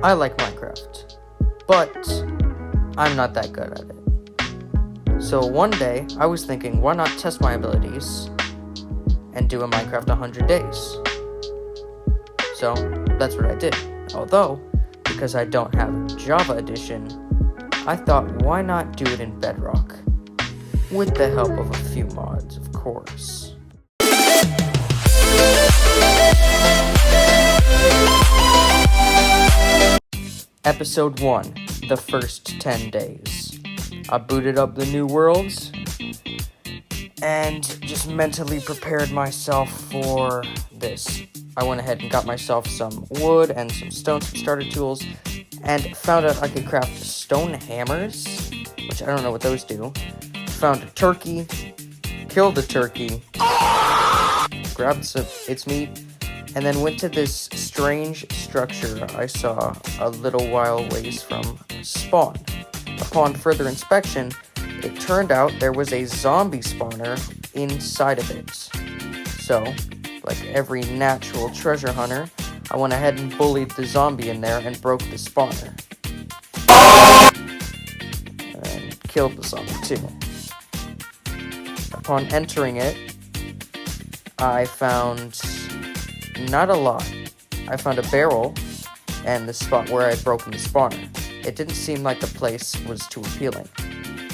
I like Minecraft, but I'm not that good at it. So one day, I was thinking, why not test my abilities and do a Minecraft 100 days? So that's what I did. Although, because I don't have Java Edition, I thought, why not do it in Bedrock? With the help of a few mods, of course. Episode 1, the first 10 days. I booted up the new worlds and just mentally prepared myself for this. I went ahead and got myself some wood and some stone starter tools and found out I could craft stone hammers, which I don't know what those do. Found a turkey, killed the turkey, grabbed its meat, and then went to this strange structure I saw a little while ways from spawn. Upon further inspection, it turned out there was a zombie spawner inside of it. So, like every natural treasure hunter, I went ahead and bullied the zombie in there and broke the spawner. And killed the zombie too. Upon entering it, I found not a lot. I found a barrel and the spot where I had broken the spawner. It didn't seem like the place was too appealing.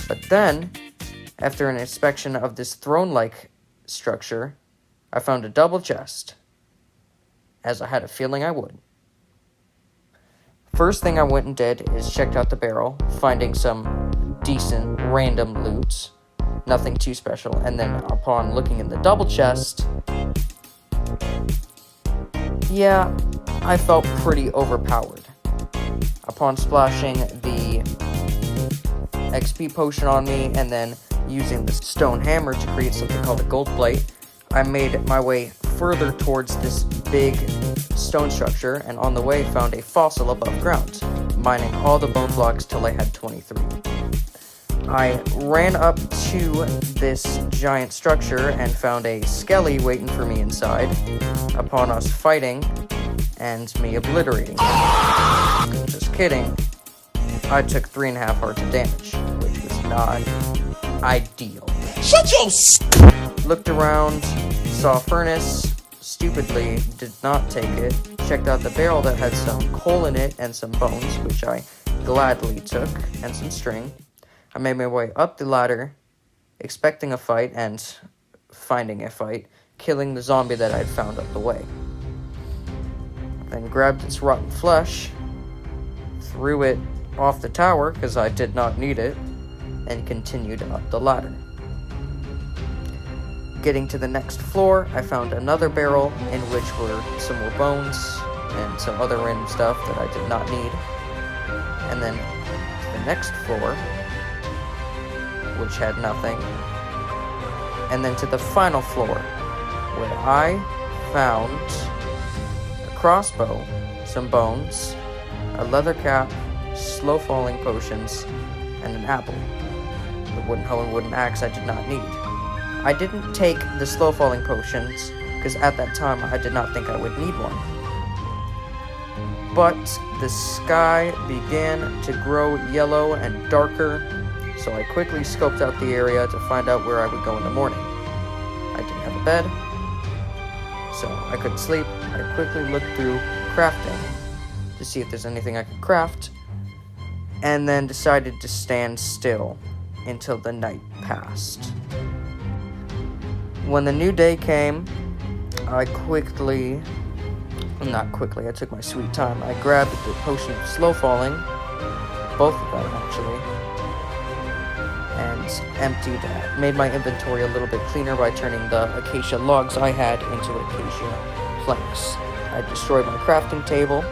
But then, after an inspection of this throne-like structure, I found a double chest, as I had a feeling I would. First thing I went and did is checked out the barrel, finding some decent random loot, nothing too special, and then upon looking in the double chest, yeah, I felt pretty overpowered. Upon splashing the XP potion on me and then using the stone hammer to create something called a gold plate, I made my way further towards this big stone structure, and on the way found a fossil above ground, mining all the bone blocks till I had 23. I ran up to this giant structure and found a skelly waiting for me inside, upon us fighting and me obliterating him. Just kidding. I took 3.5 hearts of damage, which was not ideal. Shut your Looked around, saw a furnace, stupidly did not take it, checked out the barrel that had some coal in it and some bones, which I gladly took, and some string. I made my way up the ladder, expecting a fight and finding a fight, killing the zombie that I had found up the way. Then grabbed its rotten flesh, threw it off the tower because I did not need it, and continued up the ladder. Getting to the next floor, I found another barrel in which were some more bones and some other random stuff that I did not need. And then to the next floor, which had nothing. And then to the final floor, where I found a crossbow, some bones, a leather cap, slow falling potions, and an apple. The wooden hoe and wooden axe I did not need. I didn't take the slow falling potions, because at that time I did not think I would need one. But the sky began to grow yellow and darker, so I quickly scoped out the area to find out where I would go in the morning. I didn't have a bed, so I couldn't sleep. I quickly looked through crafting to see if there's anything I could craft, and then decided to stand still until the night passed. When the new day came, I took my sweet time. I grabbed the potion of slow falling, both of them actually, and made my inventory a little bit cleaner by turning the acacia logs I had into acacia planks. I destroyed my crafting table,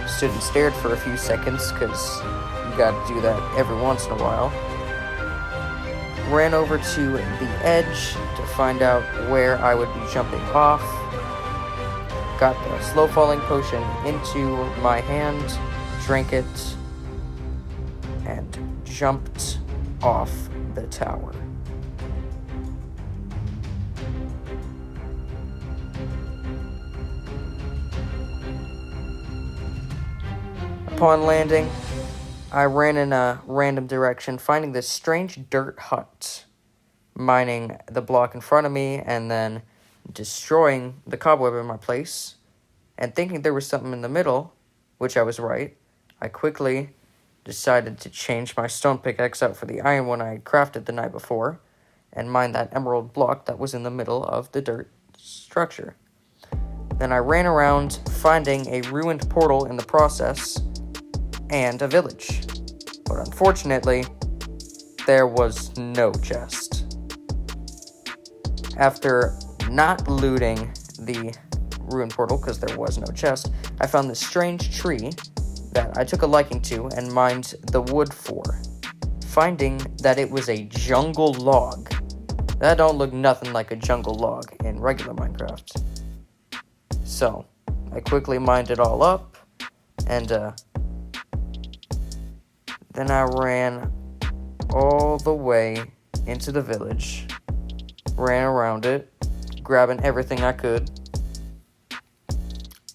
stood and stared for a few seconds, because you gotta do that every once in a while. Ran over to the edge to find out where I would be jumping off. Got the slow falling potion into my hand, drank it, and jumped off the tower. Upon landing, I ran in a random direction, finding this strange dirt hut, mining the block in front of me, and then destroying the cobweb in my place, and thinking there was something in the middle, which I was right. I quickly decided to change my stone pickaxe out for the iron one I had crafted the night before, and mine that emerald block that was in the middle of the dirt structure. Then I ran around, finding a ruined portal in the process, and a village. But unfortunately, there was no chest. After not looting the ruined portal, because there was no chest, I found this strange tree that I took a liking to and mined the wood for, finding that it was a jungle log. That don't look nothing like a jungle log in regular Minecraft. So, I quickly mined it all up, and then I ran all the way into the village, ran around it, grabbing everything I could,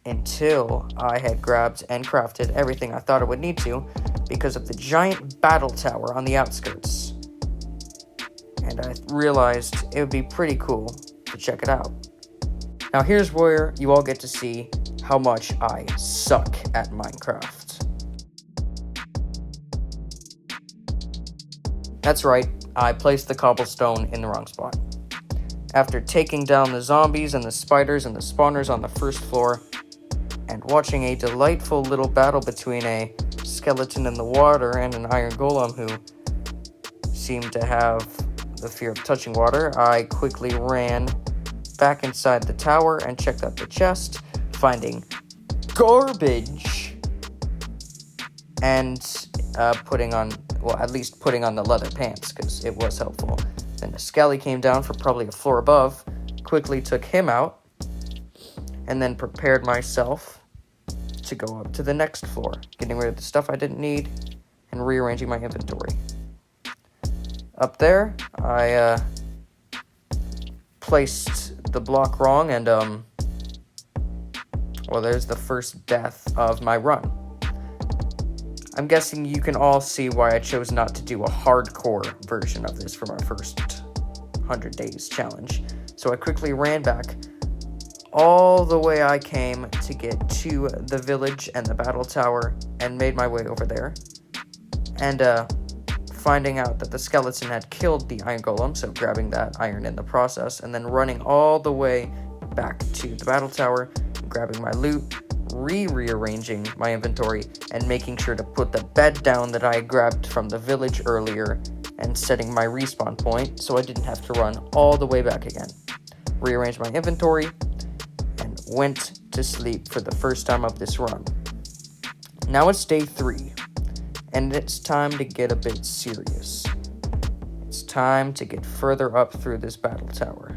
until I had grabbed and crafted everything I thought I would need to because of the giant battle tower on the outskirts. And I realized it would be pretty cool to check it out. Now here's where you all get to see how much I suck at Minecraft. That's right, I placed the cobblestone in the wrong spot. After taking down the zombies and the spiders and the spawners on the first floor, and watching a delightful little battle between a skeleton in the water and an iron golem who seemed to have the fear of touching water, I quickly ran back inside the tower and checked out the chest, finding garbage, and putting on the leather pants, because it was helpful. Then the skelly came down from probably a floor above, quickly took him out, and then prepared myself to go up to the next floor, getting rid of the stuff I didn't need and rearranging my inventory. Up there, I placed the block wrong, and there's the first death of my run. I'm guessing you can all see why I chose not to do a hardcore version of this for my first 100 days challenge. So I quickly ran back all the way I came to get to the village and the battle tower, and made my way over there. And finding out that the skeleton had killed the iron golem, so grabbing that iron in the process, and then running all the way back to the battle tower, grabbing my loot, rearranging my inventory, and making sure to put the bed down that I grabbed from the village earlier, and setting my respawn point so I didn't have to run all the way back again. Rearranged my inventory, and went to sleep for the first time of this run. Now it's day 3, and it's time to get a bit serious. It's time to get further up through this battle tower.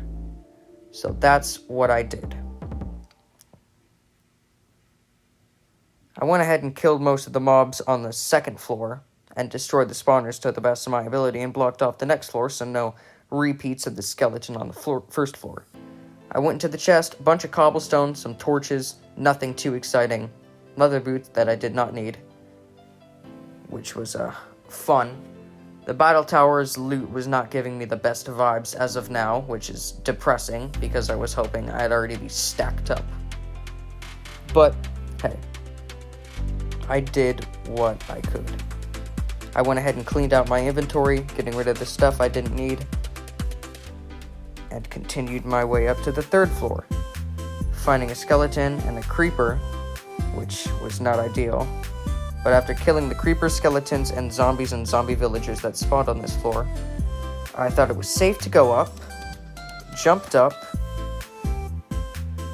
So that's what I did. I went ahead and killed most of the mobs on the second floor, and destroyed the spawners to the best of my ability, and blocked off the next floor so no repeats of the skeleton on the first floor. I went into the chest, a bunch of cobblestone, some torches, nothing too exciting, leather boots that I did not need, which was fun. The battle tower's loot was not giving me the best vibes as of now, which is depressing because I was hoping I'd already be stacked up. But hey, I did what I could. I went ahead and cleaned out my inventory, getting rid of the stuff I didn't need, and continued my way up to the third floor, finding a skeleton and a creeper, which was not ideal. But after killing the creeper, skeletons, and zombies and zombie villagers that spawned on this floor, I thought it was safe to go up, jumped up,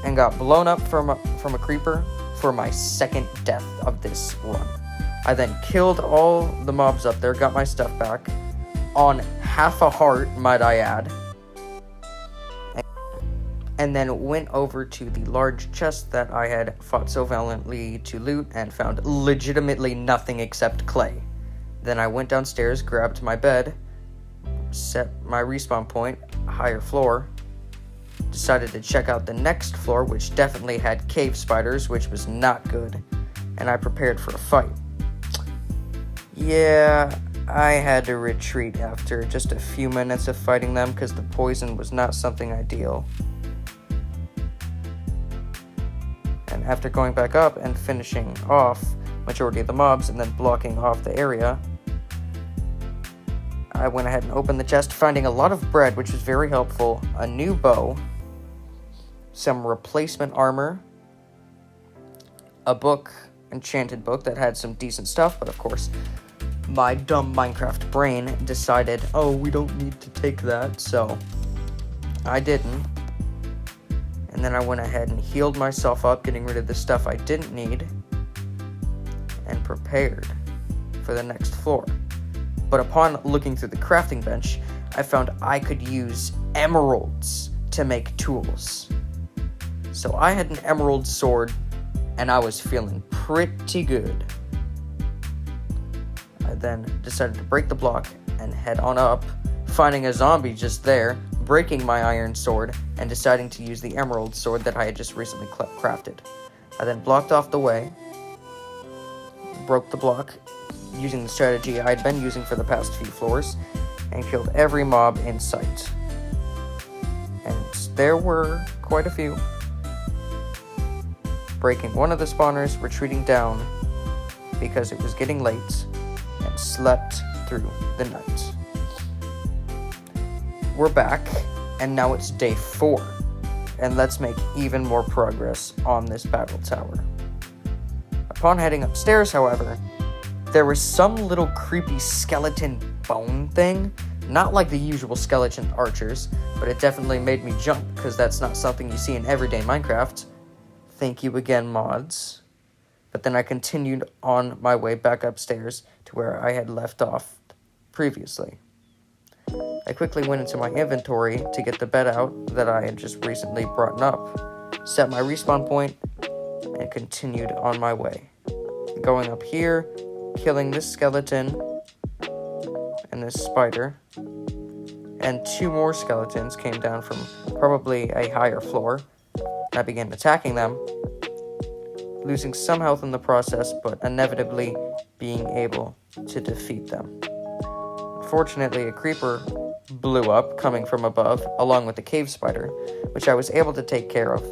and got blown up from a creeper for my second death of this run. I then killed all the mobs up there, got my stuff back, on half a heart, might I add, and then went over to the large chest that I had fought so valiantly to loot and found legitimately nothing except clay. Then I went downstairs, grabbed my bed, set my respawn point, higher floor, decided to check out the next floor, which definitely had cave spiders, which was not good, and I prepared for a fight. Yeah, I had to retreat after just a few minutes of fighting them because the poison was not something ideal. And after going back up and finishing off majority of the mobs and then blocking off the area, I went ahead and opened the chest, finding a lot of bread, which was very helpful, a new bow, some replacement armor, a book, enchanted book that had some decent stuff, but of course, my dumb Minecraft brain decided, oh, we don't need to take that, so I didn't. And then I went ahead and healed myself up, getting rid of the stuff I didn't need, and prepared for the next floor. But upon looking through the crafting bench, I found I could use emeralds to make tools. So I had an emerald sword, and I was feeling pretty good. I then decided to break the block and head on up, finding a zombie just there, breaking my iron sword, and deciding to use the emerald sword that I had just recently crafted. I then blocked off the way, broke the block, using the strategy I'd been using for the past few floors, and killed every mob in sight. And there were quite a few. Breaking one of the spawners, retreating down because it was getting late, and slept through the night. We're back, and now it's day 4, and let's make even more progress on this battle tower. Upon heading upstairs, however, there was some little creepy skeleton bone thing, not like the usual skeleton archers, but it definitely made me jump, because that's not something you see in everyday Minecraft. Thank you again, mods. But then I continued on my way back upstairs to where I had left off previously. I quickly went into my inventory to get the bed out that I had just recently brought up, set my respawn point, and continued on my way. Going up here, killing this skeleton and this spider, and 2 more skeletons came down from probably a higher floor. I began attacking them, losing some health in the process, but inevitably being able to defeat them. Unfortunately, a creeper blew up coming from above, along with the cave spider, which I was able to take care of,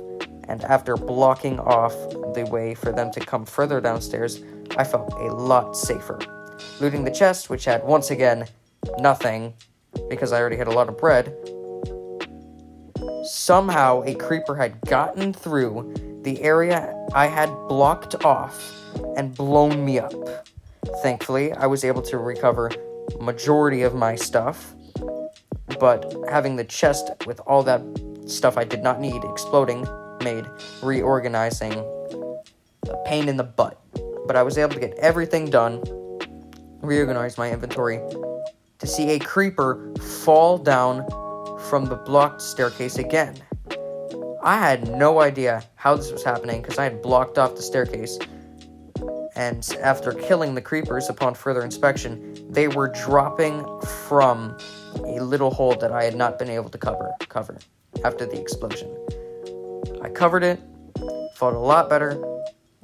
and after blocking off the way for them to come further downstairs, I felt a lot safer. Looting the chest, which had, once again, nothing, because I already had a lot of bread. Somehow, a creeper had gotten through the area I had blocked off and blown me up. Thankfully, I was able to recover majority of my stuff, but having the chest with all that stuff I did not need exploding made reorganizing a pain in the butt. But I was able to get everything done, reorganize my inventory, to see a creeper fall down from the blocked staircase again. I had no idea how this was happening because I had blocked off the staircase, and after killing the creepers upon further inspection, they were dropping from a little hole that I had not been able to cover after the explosion. I covered it, felt a lot better,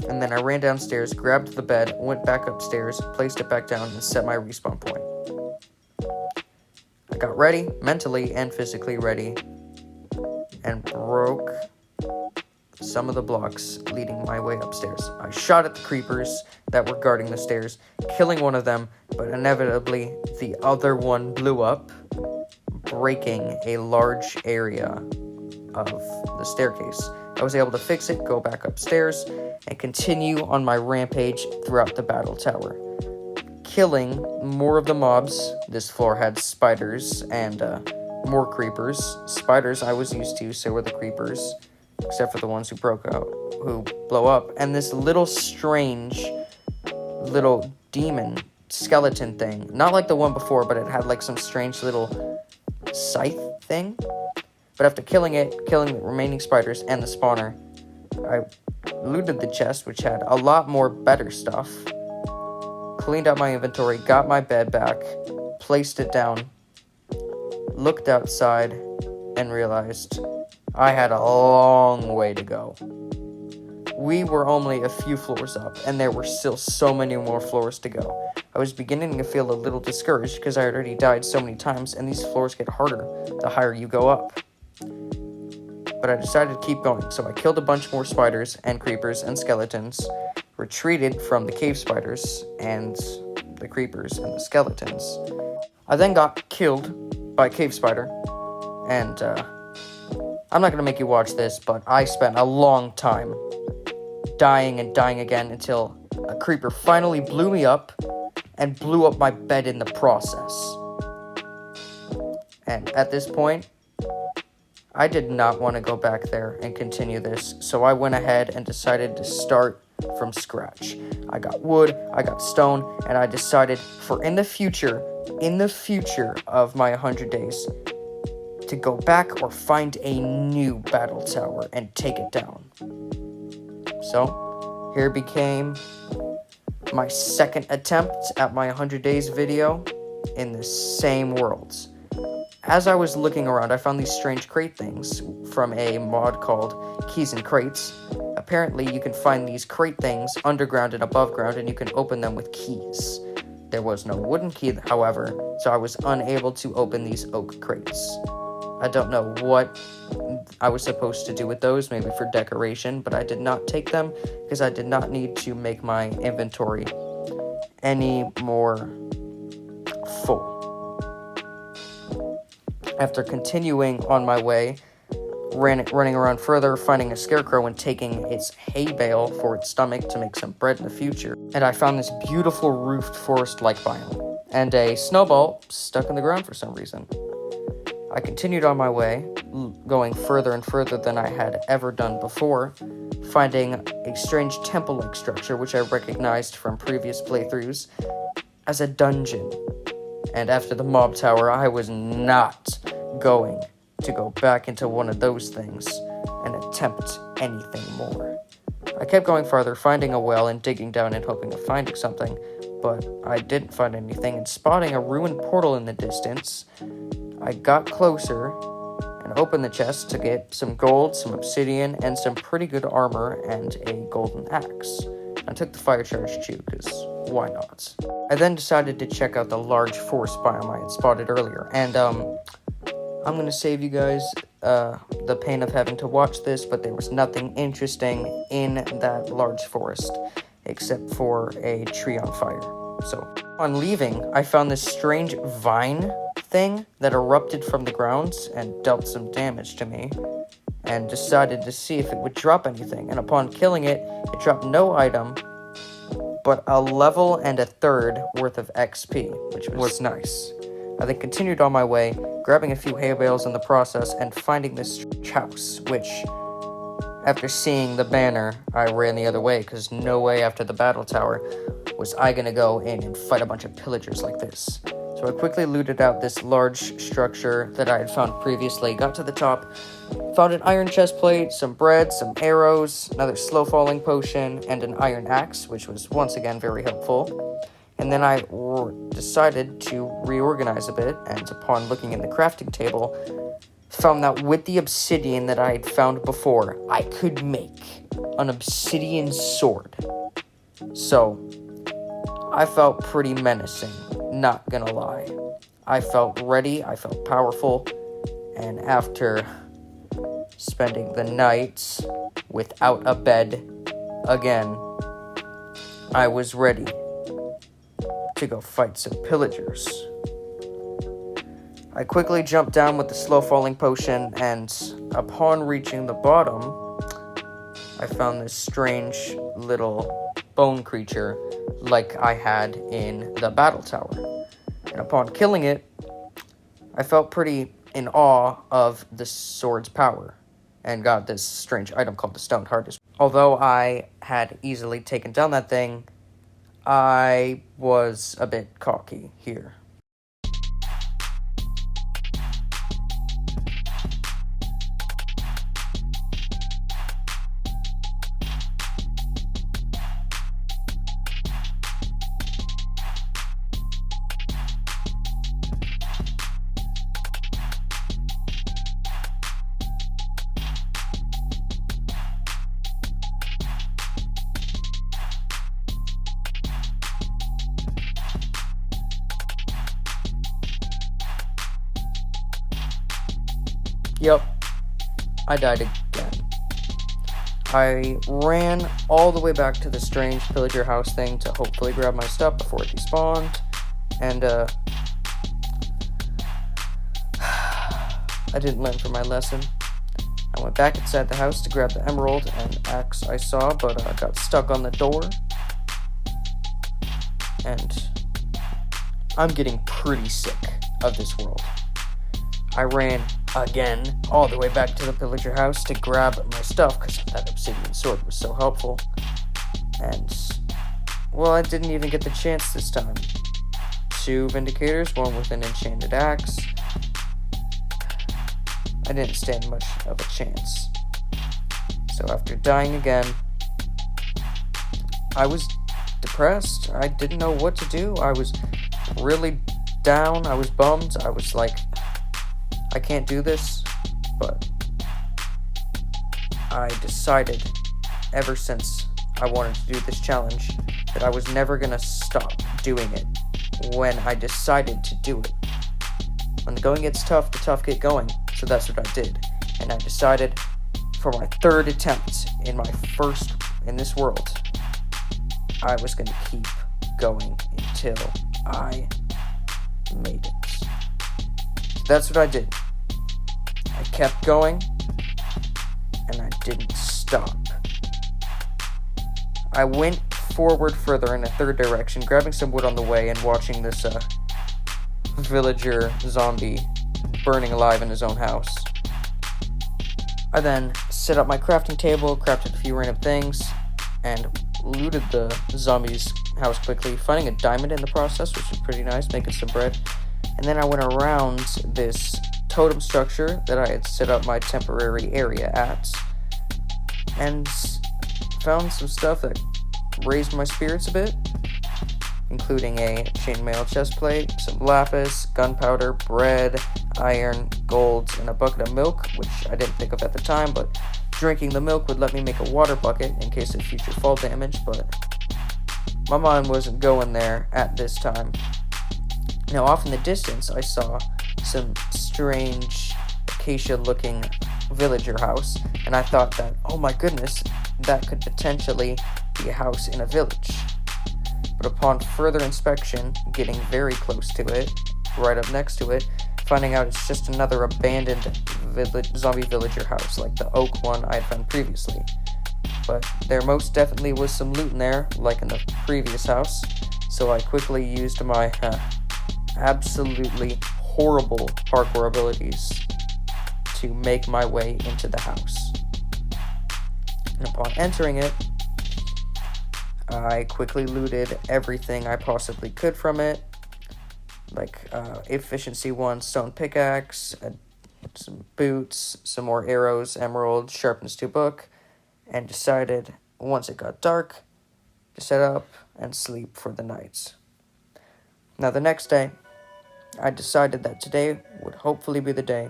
and then I ran downstairs, grabbed the bed, went back upstairs, placed it back down, and set my respawn point. I got ready, mentally and physically ready, and broke some of the blocks leading my way upstairs. I shot at the creepers that were guarding the stairs, killing one of them, but inevitably the other one blew up, breaking a large area of the staircase. I was able to fix it, go back upstairs, and continue on my rampage throughout the battle tower, killing more of the mobs. This floor had spiders and more creepers. Spiders I was used to, so were the creepers, except for the ones who blow up. And this little strange little demon skeleton thing, not like the one before, but it had like some strange little scythe thing. But after killing the remaining spiders and the spawner, I looted the chest, which had a lot more better stuff, cleaned out my inventory, got my bed back, placed it down, looked outside, and realized I had a long way to go. We were only a few floors up, and there were still so many more floors to go. I was beginning to feel a little discouraged because I had already died so many times, and these floors get harder the higher you go up. But I decided to keep going, so I killed a bunch more spiders and creepers and skeletons, retreated from the cave spiders and the creepers and the skeletons. I then got killed by a cave spider, and I'm not going to make you watch this, but I spent a long time dying and dying again until a creeper finally blew me up and blew up my bed in the process. And at this point, I did not want to go back there and continue this, so I went ahead and decided to start from scratch. I got wood, I got stone, and I decided for in the future of my 100 days, to go back or find a new battle tower and take it down. So, here became my second attempt at my 100 days video in the same worlds. As I was looking around, I found these strange crate things from a mod called Keys and Crates. Apparently, you can find these crate things underground and above ground, and you can open them with keys. There was no wooden key, however, so I was unable to open these oak crates. I don't know what I was supposed to do with those, maybe for decoration, but I did not take them because I did not need to make my inventory any more full. After continuing on my way, running around further, finding a scarecrow and taking its hay bale for its stomach to make some bread in the future, and I found this beautiful roofed forest-like biome, and a snowball stuck in the ground for some reason. I continued on my way, going further and further than I had ever done before, finding a strange temple-like structure which I recognized from previous playthroughs as a dungeon. And after the mob tower, I was not going to go back into one of those things and attempt anything more. I kept going farther, finding a well and digging down and hoping of finding something, but I didn't find anything, and spotting a ruined portal in the distance, I got closer and opened the chest to get some gold, some obsidian, and some pretty good armor and a golden axe. I took the fire charge too, because why not? I then decided to check out the large forest biome I had spotted earlier, and I'm going to save you guys the pain of having to watch this, but there was nothing interesting in that large forest except for a tree on fire. So, on leaving, I found this strange vine thing that erupted from the ground and dealt some damage to me, and decided to see if it would drop anything, and upon killing it, it dropped no item, but a level and a third worth of XP, which was nice. I then continued on my way, grabbing a few hay bales in the process, and finding this house, which, after seeing the banner, I ran the other way, because no way after the battle tower was I gonna go in and fight a bunch of pillagers like this. So I quickly looted out this large structure that I had found previously, got to the top, found an iron chest plate, some bread, some arrows, another slow-falling potion, and an iron axe, which was once again very helpful. And then I decided to reorganize a bit, and upon looking in the crafting table, found that with the obsidian that I had found before, I could make an obsidian sword. So, I felt pretty menacing, not gonna lie. I felt ready, I felt powerful, and after spending the night without a bed again, I was ready to go fight some pillagers. I quickly jumped down with the slow-falling potion, and upon reaching the bottom, I found this strange little bone creature like I had in the battle tower. And upon killing it, I felt pretty in awe of the sword's power, and got this strange item called the Stone Heart. Although I had easily taken down that thing, I was a bit cocky here. Yep, I died again. I ran all the way back to the strange pillager house thing to hopefully grab my stuff before it despawned, and I didn't learn from my lesson. I went back inside the house to grab the emerald and axe I saw, but got stuck on the door, and I'm getting pretty sick of this world. I ran again all the way back to the pillager house to grab my stuff because that obsidian sword was so helpful. And, well, I didn't even get the chance this time. 2 vindicators, one with an enchanted axe. I didn't stand much of a chance. So after dying again, I was depressed. I didn't know what to do. I was really down. I was bummed. I was like, I can't do this. But I decided, ever since I wanted to do this challenge, that I was never gonna stop doing it when I decided to do it. When the going gets tough, the tough get going. So that's what I did. And I decided for my 3rd attempt in this world, I was going to keep going until I made it. So that's what I did. I kept going, and I didn't stop. I went forward further in a 3rd direction, grabbing some wood on the way and watching this villager zombie burning alive in his own house. I then set up my crafting table, crafted a few random things, and looted the zombie's house quickly, finding a diamond in the process, which was pretty nice, making some bread. And then I went around this totem structure that I had set up my temporary area at, and found some stuff that raised my spirits a bit, including a chainmail chestplate, some lapis, gunpowder, bread, iron, gold, and a bucket of milk, which I didn't think of at the time, but drinking the milk would let me make a water bucket in case of future fall damage, but my mind wasn't going there at this time. Now, off in the distance, I saw some strange acacia-looking villager house, and I thought that, oh my goodness, that could potentially be a house in a village. But upon further inspection, getting very close to it, right up next to it, finding out it's just another abandoned zombie villager house, like the oak one I had found previously. But there most definitely was some loot in there, like in the previous house, so I quickly used my absolutely horrible parkour abilities to make my way into the house. And upon entering it, I quickly looted everything I possibly could from it, like efficiency 1 stone pickaxe, some boots, some more arrows, emerald, sharpness 2 book, and decided once it got dark to set up and sleep for the night. Now the next day, I decided that today would hopefully be the day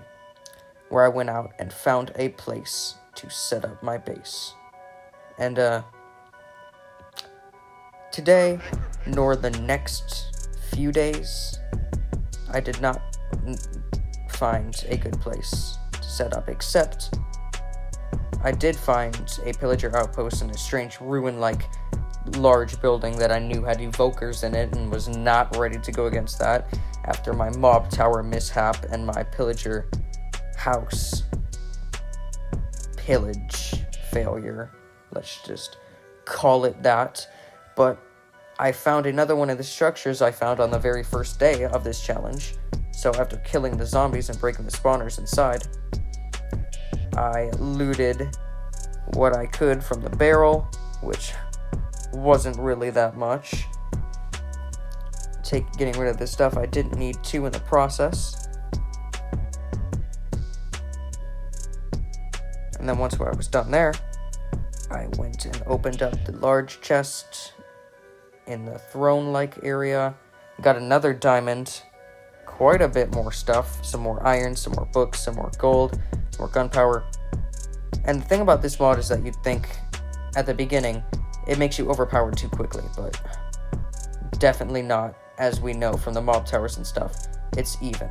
where I went out and found a place to set up my base. And today, nor the next few days, I did not find a good place to set up, except I did find a pillager outpost in a strange ruin-like large building that I knew had evokers in it and was not ready to go against that after my mob tower mishap and my pillager house pillage failure. Let's just call it that. But I found another one of the structures I found on the very first day of this challenge. So after killing the zombies and breaking the spawners inside, I looted what I could from the barrel, which wasn't really that much. Getting rid of this stuff I didn't need to in the process. And then once I was done there, I went and opened up the large chest in the throne-like area, got another diamond, quite a bit more stuff, some more iron, some more books, some more gold, some more gunpowder. And the thing about this mod is that you'd think, at the beginning, it makes you overpowered too quickly, but definitely not, as we know from the mob towers and stuff. It's even.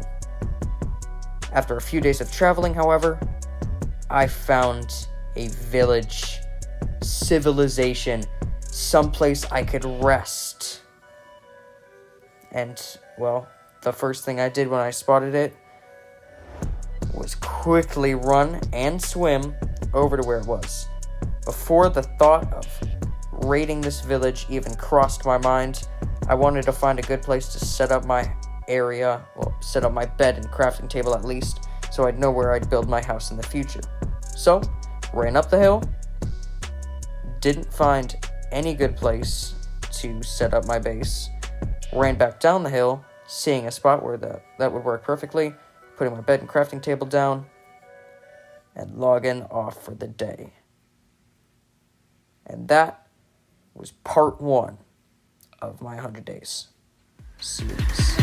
After a few days of traveling, however, I found a village, civilization, someplace I could rest. And, well, the first thing I did when I spotted it was quickly run and swim over to where it was. Before the thought of raiding this village even crossed my mind, I wanted to find a good place to set up my area, set up my bed and crafting table at least, so I'd know where I'd build my house in the future. So, ran up the hill, didn't find any good place to set up my base, ran back down the hill, seeing a spot where that would work perfectly, putting my bed and crafting table down, and logging off for the day. And that was part 1 of my 100 Days series.